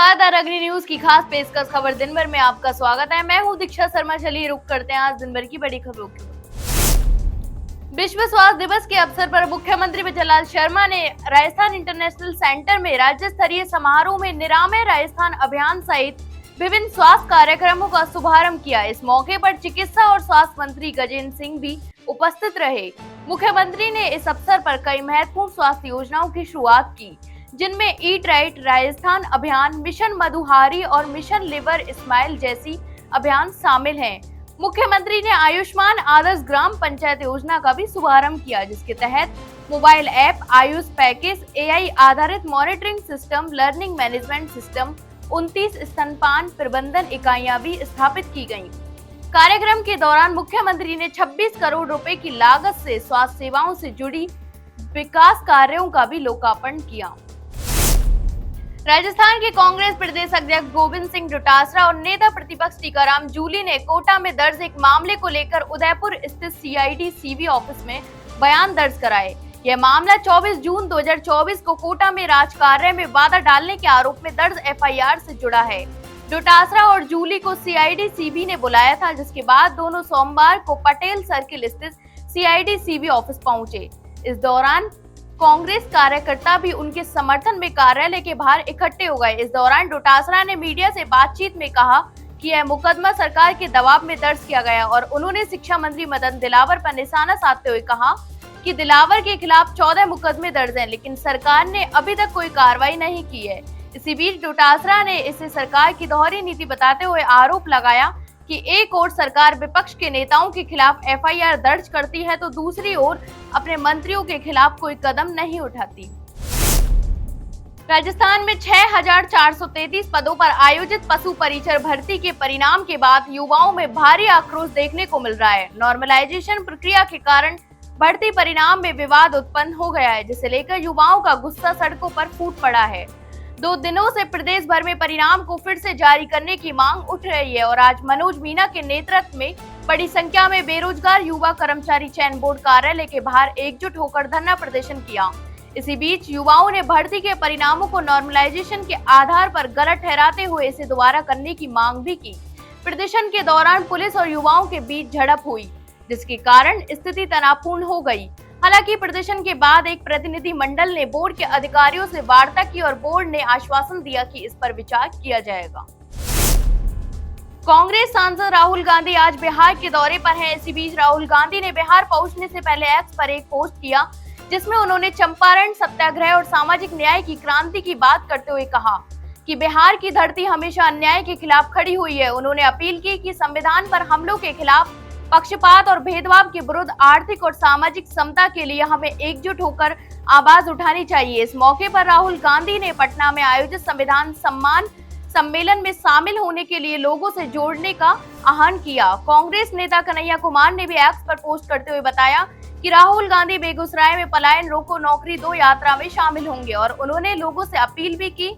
नमस्कार, द अग्नि न्यूज की खास पेशकश खबर दिन भर में आपका स्वागत है। मैं हूं दीक्षा शर्मा। चलिए रुक करते हैं आज दिन भर की बड़ी खबरों की। विश्व स्वास्थ्य दिवस के अवसर पर मुख्यमंत्री विजयलाल शर्मा ने राजस्थान इंटरनेशनल सेंटर में राज्य स्तरीय समारोह में निरामय राजस्थान अभियान सहित विभिन्न स्वास्थ्य कार्यक्रमों का शुभारंभ किया। इस मौके पर चिकित्सा और स्वास्थ्य मंत्री गजेंद्र सिंह भी उपस्थित रहे। मुख्यमंत्री ने इस अवसर पर कई महत्वपूर्ण स्वास्थ्य योजनाओं की शुरुआत की, जिनमें ईट राइट राजस्थान अभियान, मिशन मधुहारी और मिशन लिवर स्माइल जैसी अभियान शामिल हैं। मुख्यमंत्री ने आयुष्मान आदर्श ग्राम पंचायत योजना का भी शुभारंभ किया, जिसके तहत mobile app, AYUSH package, AI आधारित monitoring system, learning management system, 29 स्तनपान प्रबंधन इकाइयां भी स्थापित की गयी। कार्यक्रम के दौरान मुख्यमंत्री ने 26 करोड़ रुपए की लागत से स्वास्थ्य सेवाओं से जुड़ी विकास कार्यों का भी लोकार्पण किया। राजस्थान के कांग्रेस प्रदेश अध्यक्ष गोविंद सिंह डोटासरा और नेता प्रतिपक्ष टीकाराम जूली ने कोटा में दर्ज एक मामले को लेकर उदयपुर स्थित सीआईडी सीबी ऑफिस में बयान दर्ज कराए। यह मामला 24 जून 2024 को कोटा में राजकार्य में बाधा डालने के आरोप में दर्ज एफआईआर से जुड़ा है। डोटासरा और जूली को सीआईडी सीबी ने बुलाया था, जिसके बाद दोनों सोमवार को पटेल सर्किल स्थित सीआईडी सीबी ऑफिस पहुंचे। इस दौरान कांग्रेस कार्यकर्ता भी उनके समर्थन में कार्यालय के बाहर इकट्ठे हो गए। इस दौरान डोटासरा ने मीडिया से बातचीत में कहा कि यह मुकदमा सरकार के दबाव में दर्ज किया गया और उन्होंने शिक्षा मंत्री मदन दिलावर पर निशाना साधते हुए कहा कि दिलावर के खिलाफ 14 मुकदमे दर्ज हैं, लेकिन सरकार ने अभी तक कोई कार्रवाई नहीं की है। इसी बीच डोटासरा ने इसे सरकार की दोहरी नीति बताते हुए आरोप लगाया कि एक ओर सरकार विपक्ष के नेताओं के खिलाफ एफआईआर दर्ज करती है, तो दूसरी ओर अपने मंत्रियों के खिलाफ कोई कदम नहीं उठाती। राजस्थान में 6,433 पदों पर आयोजित पशु परिचर भर्ती के परिणाम के बाद युवाओं में भारी आक्रोश देखने को मिल रहा है। नॉर्मलाइजेशन प्रक्रिया के कारण भर्ती परिणाम में विवाद उत्पन्न हो गया है, जिसे लेकर युवाओं का गुस्सा सड़कों पर फूट पड़ा है। 2 दिनों से प्रदेश भर में परिणाम को फिर से जारी करने की मांग उठ रही है और आज मनोज मीना के नेतृत्व में बड़ी संख्या में बेरोजगार युवा कर्मचारी चयन बोर्ड कार्यालय के बाहर एकजुट होकर धरना प्रदर्शन किया। इसी बीच युवाओं ने भर्ती के परिणामों को नॉर्मलाइजेशन के आधार पर गलत ठहराते हुए इसे दोबारा करने की मांग भी की। प्रदर्शन के दौरान पुलिस और युवाओं के बीच झड़प हुई, जिसके कारण स्थिति तनावपूर्ण हो गई। हालांकि प्रदर्शन के बाद एक प्रतिनिधि मंडल ने बोर्ड के अधिकारियों से वार्ता की और बोर्ड ने आश्वासन दिया कि इस पर विचार किया जाएगा। कांग्रेस सांसद राहुल गांधी आज बिहार के दौरे पर हैं। इसी बीच राहुल गांधी ने बिहार पहुंचने से पहले एक्स पर एक पोस्ट किया, जिसमें उन्होंने चंपारण सत्याग्रह और सामाजिक न्याय की क्रांति की बात करते हुए कहा कि बिहार की धरती हमेशा अन्याय के खिलाफ खड़ी हुई है। उन्होंने अपील की कि संविधान पर हमलों के खिलाफ, पक्षपात और भेदभाव के विरुद्ध, आर्थिक और सामाजिक समता के लिए हमें एकजुट होकर आवाज उठानी चाहिए। इस मौके पर राहुल गांधी ने पटना में आयोजित संविधान सम्मान सम्मेलन में शामिल होने के लिए लोगों से जोड़ने का आह्वान किया। कांग्रेस नेता कन्हैया कुमार ने भी एक्स पर पोस्ट करते हुए बताया कि राहुल गांधी बेगूसराय में पलायन रोको नौकरी दो यात्रा में शामिल होंगे और उन्होंने लोगों से अपील भी की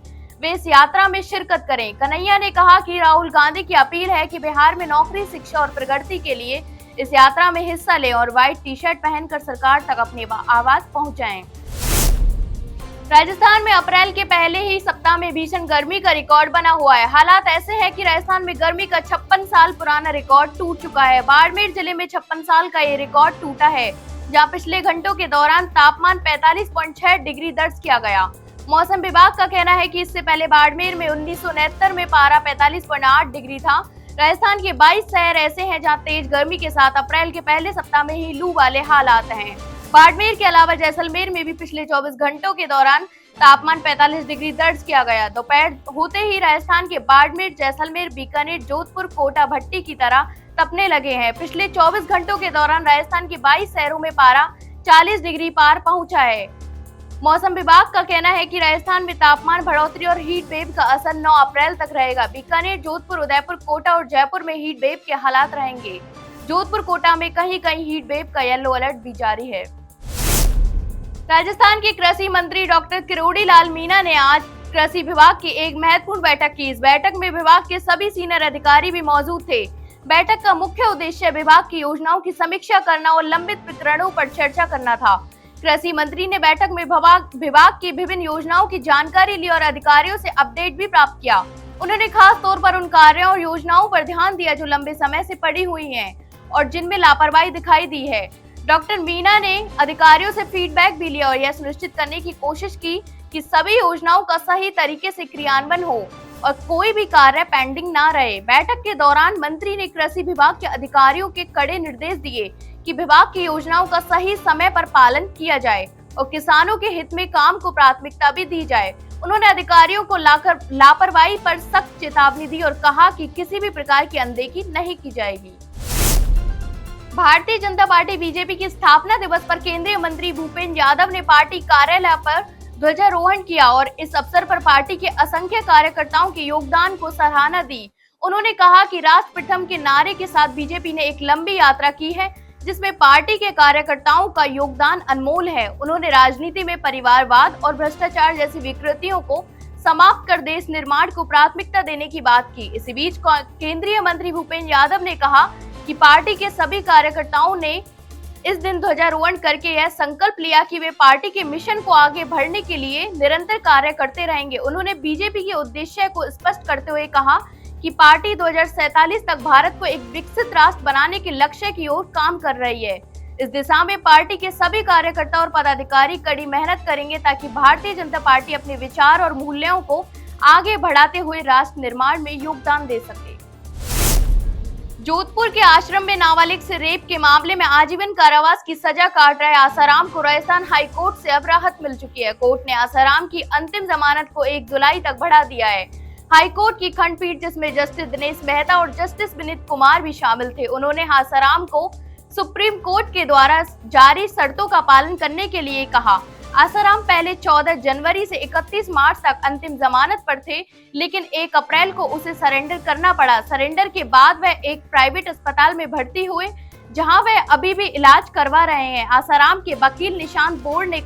वे इस यात्रा में शिरकत करें। कन्हैया ने कहा कि राहुल गांधी की अपील है कि बिहार में नौकरी, शिक्षा और प्रगति के लिए इस यात्रा में हिस्सा लें और व्हाइट टी-शर्ट पहनकर सरकार तक अपनी आवाज पहुंचाएं। राजस्थान में अप्रैल के पहले ही सप्ताह में भीषण गर्मी का रिकॉर्ड बना हुआ है। हालात ऐसे हैं कि राजस्थान में गर्मी का 56 साल पुराना रिकॉर्ड टूट चुका है। बाड़मेर जिले में 56 साल का ये रिकॉर्ड टूटा है, जहां पिछले घंटों के दौरान तापमान 45.6 डिग्री दर्ज किया गया। मौसम विभाग का कहना है कि इससे पहले बाड़मेर में 1969 में पारा 45.8 डिग्री था। राजस्थान के 22 शहर ऐसे हैं जहां तेज गर्मी के साथ अप्रैल के पहले सप्ताह में ही लू वाले हालात हैं। बाड़मेर के अलावा जैसलमेर में भी पिछले 24 घंटों के दौरान तापमान 45 डिग्री दर्ज किया गया। दोपहर होते ही राजस्थान के बाड़मेर, जैसलमेर, बीकानेर, जोधपुर, कोटा भट्टी की तरह तपने लगे हैं। पिछले 24 घंटों के दौरान राजस्थान के 22 शहरों में पारा 40 डिग्री पार पहुंचा है। मौसम विभाग का कहना है कि राजस्थान में तापमान बढ़ोतरी और हीट वेव का असर 9 अप्रैल तक रहेगा। बीकानेर, जोधपुर, उदयपुर, कोटा और जयपुर में हीट वेव के हालात रहेंगे। जोधपुर, कोटा में कहीं कहीं हीट वेव का येलो अलर्ट भी जारी है। राजस्थान के कृषि मंत्री डॉक्टर किरोड़ी लाल मीणा ने आज कृषि विभाग की एक महत्वपूर्ण बैठक की। इस बैठक में विभाग के सभी सीनियर अधिकारी भी मौजूद थे। बैठक का मुख्य उद्देश्य विभाग की योजनाओं की समीक्षा करना और लंबित प्रकरणों पर चर्चा करना था। कृषि मंत्री ने बैठक में विभाग की विभिन्न योजनाओं की जानकारी ली और अधिकारियों से अपडेट भी प्राप्त किया। उन्होंने खास तौर पर उन कार्यों और योजनाओं पर ध्यान दिया जो लंबे समय से पड़ी हुई हैं और जिनमें लापरवाही दिखाई दी है। डॉक्टर मीना ने अधिकारियों से फीडबैक भी लिया और यह सुनिश्चित करने की कोशिश की कि सभी योजनाओं का सही तरीके से क्रियान्वयन हो और कोई भी कार्य पेंडिंग ना रहे। बैठक के दौरान मंत्री ने कृषि विभाग के अधिकारियों के कड़े निर्देश दिए कि विभाग की योजनाओं का सही समय पर पालन किया जाए और किसानों के हित में काम को प्राथमिकता भी दी जाए। उन्होंने अधिकारियों को लापरवाही पर सख्त चेतावनी दी और कहा कि किसी भी प्रकार की अनदेखी नहीं की जाएगी। भारतीय जनता पार्टी बीजेपी की स्थापना दिवस पर केंद्रीय मंत्री भूपेंद्र यादव ने पार्टी कार्यालय पर ध्वजारोहण किया और इस अवसर पर पार्टी के असंख्य कार्यकर्ताओं के योगदान को सराहना दी। उन्होंने कहा कि राष्ट्र प्रथम के नारे के साथ बीजेपी ने एक लंबी यात्रा की है जिसमें पार्टी के कार्यकर्ताओं का योगदान अनमोल है। उन्होंने राजनीति में परिवारवाद और भ्रष्टाचार जैसी विकृतियों को समाप्त कर देश निर्माण को प्राथमिकता देने की बात की। इसी बीच केंद्रीय मंत्री भूपेंद्र यादव ने कहा कि पार्टी के सभी कार्यकर्ताओं ने इस दिन ध्वजारोहण करके यह संकल्प लिया कि वे पार्टी के मिशन को आगे बढ़ने के लिए निरंतर कार्य करते रहेंगे। उन्होंने बीजेपी के उद्देश्य को स्पष्ट करते हुए कहा कि पार्टी 2047 तक भारत को एक विकसित राष्ट्र बनाने के लक्ष्य की ओर काम कर रही है। इस दिशा में पार्टी के सभी कार्यकर्ता और पदाधिकारी कड़ी मेहनत करेंगे ताकि भारतीय जनता पार्टी अपने विचार और मूल्यों को आगे बढ़ाते हुए राष्ट्र निर्माण में योगदान दे सके। जोधपुर के आश्रम में नाबालिग से रेप के मामले में आजीवन कारावास की सजा काट रहे आसाराम को राजस्थान हाई कोर्ट से अब राहत मिल चुकी है। कोर्ट ने आसाराम की अंतिम जमानत को 1 जुलाई तक बढ़ा दिया है। हाई कोर्ट की खंडपीठ जिसमें जस्टिस दिनेश मेहता और जस्टिस विनीत कुमार भी शामिल थे, उन्होंने आसाराम को सुप्रीम कोर्ट के द्वारा जारी शर्तों का पालन करने के लिए कहा। आसाराम पहले 14 जनवरी से 31 मार्च तक अंतिम जमानत पर थे, लेकिन 1 अप्रैल को उसे सरेंडर करना पड़ा। सरेंडर के बाद वह एक प्राइवेट अस्पताल में भर्ती हुए जहां वह अभी भी इलाज करवा रहे हैं। आसाराम के वकील निशांत बोर्ड ने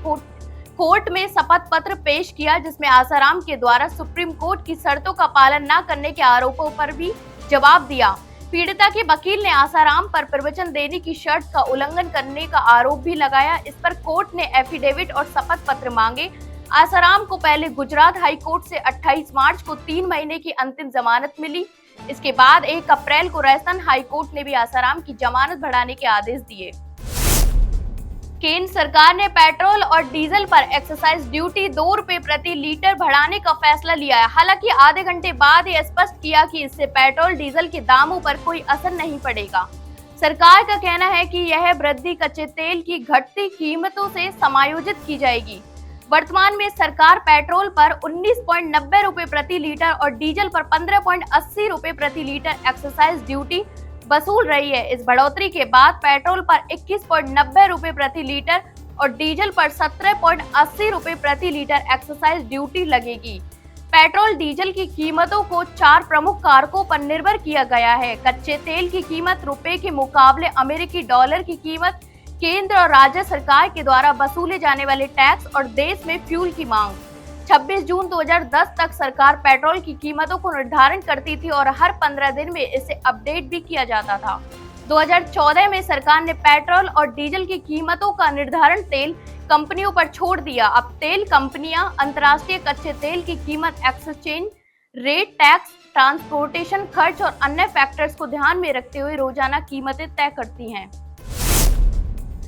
कोर्ट में शपथ पत्र पेश किया जिसमें आसाराम के द्वारा सुप्रीम कोर्ट की शर्तों का पालन न करने के आरोपों पर भी जवाब दिया। पीड़िता के वकील ने आसाराम पर प्रवचन देने की शर्त का उल्लंघन करने का आरोप भी लगाया। इस पर कोर्ट ने एफिडेविट और शपथ पत्र मांगे। आसाराम को पहले गुजरात हाई कोर्ट से 28 मार्च को 3 महीने की अंतिम जमानत मिली। इसके बाद 1 अप्रैल को राजस्थान हाई कोर्ट ने भी आसाराम की जमानत बढ़ाने के आदेश दिए। केंद्र सरकार ने पेट्रोल और डीजल पर एक्साइज ड्यूटी 2 रुपए प्रति लीटर बढ़ाने का फैसला लिया है। हालांकि आधे घंटे बाद यह स्पष्ट किया कि इससे पेट्रोल डीजल के दामों पर कोई असर नहीं पड़ेगा। सरकार का कहना है कि यह वृद्धि कच्चे तेल की घटती कीमतों से समायोजित की जाएगी। वर्तमान में सरकार पेट्रोल पर 19.90 रुपए प्रति लीटर और डीजल पर 15.80 रुपए प्रति लीटर एक्साइज ड्यूटी वसूल रही है। इस बढ़ोतरी के बाद पेट्रोल पर 21.90 रुपए प्रति लीटर और डीजल पर 17.80 रुपए प्रति लीटर एक्साइज ड्यूटी लगेगी। पेट्रोल डीजल की कीमतों को 4 प्रमुख कारकों पर निर्भर किया गया है। कच्चे तेल की कीमत, रुपए के मुकाबले अमेरिकी डॉलर की कीमत, केंद्र और राज्य सरकार के द्वारा वसूले जाने वाले टैक्स और देश में फ्यूल की मांग। 26 जून 2010 तक सरकार पेट्रोल की कीमतों को निर्धारण करती थी और हर 15 दिन में इसे अपडेट भी किया जाता था। 2014 में सरकार ने पेट्रोल और डीजल की कीमतों का निर्धारण तेल कंपनियों पर छोड़ दिया। अब तेल कंपनियां अंतर्राष्ट्रीय कच्चे तेल की कीमत, एक्सचेंज रेट, टैक्स, ट्रांसपोर्टेशन खर्च और अन्य फैक्टर्स को ध्यान में रखते हुए रोजाना कीमतें तय करती हैं।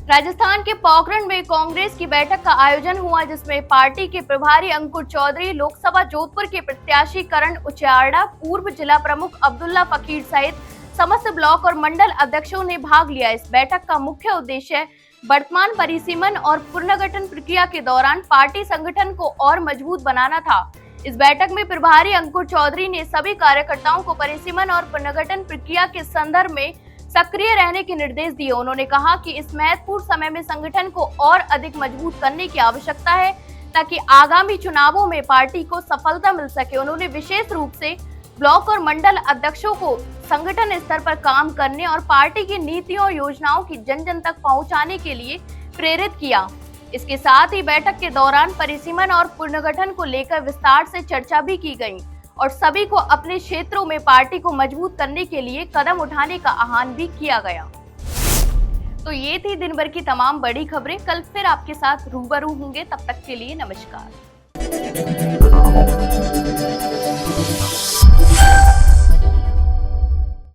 राजस्थान के पोखरण में कांग्रेस की बैठक का आयोजन हुआ जिसमें पार्टी के प्रभारी अंकुर चौधरी, लोकसभा जोधपुर के प्रत्याशी करण उचियार्डा, पूर्व जिला प्रमुख अब्दुल्ला फकीर सहित समस्त ब्लॉक और मंडल अध्यक्षों ने भाग लिया। इस बैठक का मुख्य उद्देश्य वर्तमान परिसीमन और पुनर्गठन प्रक्रिया के दौरान पार्टी संगठन को और मजबूत बनाना था। इस बैठक में प्रभारी अंकुर चौधरी ने सभी कार्यकर्ताओं को परिसीमन और पुनर्गठन प्रक्रिया के संदर्भ में सक्रिय रहने के निर्देश दिए। उन्होंने कहा कि इस महत्वपूर्ण समय में संगठन को और अधिक मजबूत करने की आवश्यकता है ताकि आगामी चुनावों में पार्टी को सफलता मिल सके। उन्होंने विशेष रूप से ब्लॉक और मंडल अध्यक्षों को संगठन स्तर पर काम करने और पार्टी की नीतियों और योजनाओं की जन जन तक पहुंचाने के लिए प्रेरित किया। इसके साथ ही बैठक के दौरान परिसीमन और पुनर्गठन को लेकर विस्तार से चर्चा भी की गई और सभी को अपने क्षेत्रों में पार्टी को मजबूत करने के लिए कदम उठाने का आह्वान भी किया गया। तो ये थी दिन भर की तमाम बड़ी खबरें। कल फिर आपके साथ रूबरू होंगे, तब तक के लिए नमस्कार।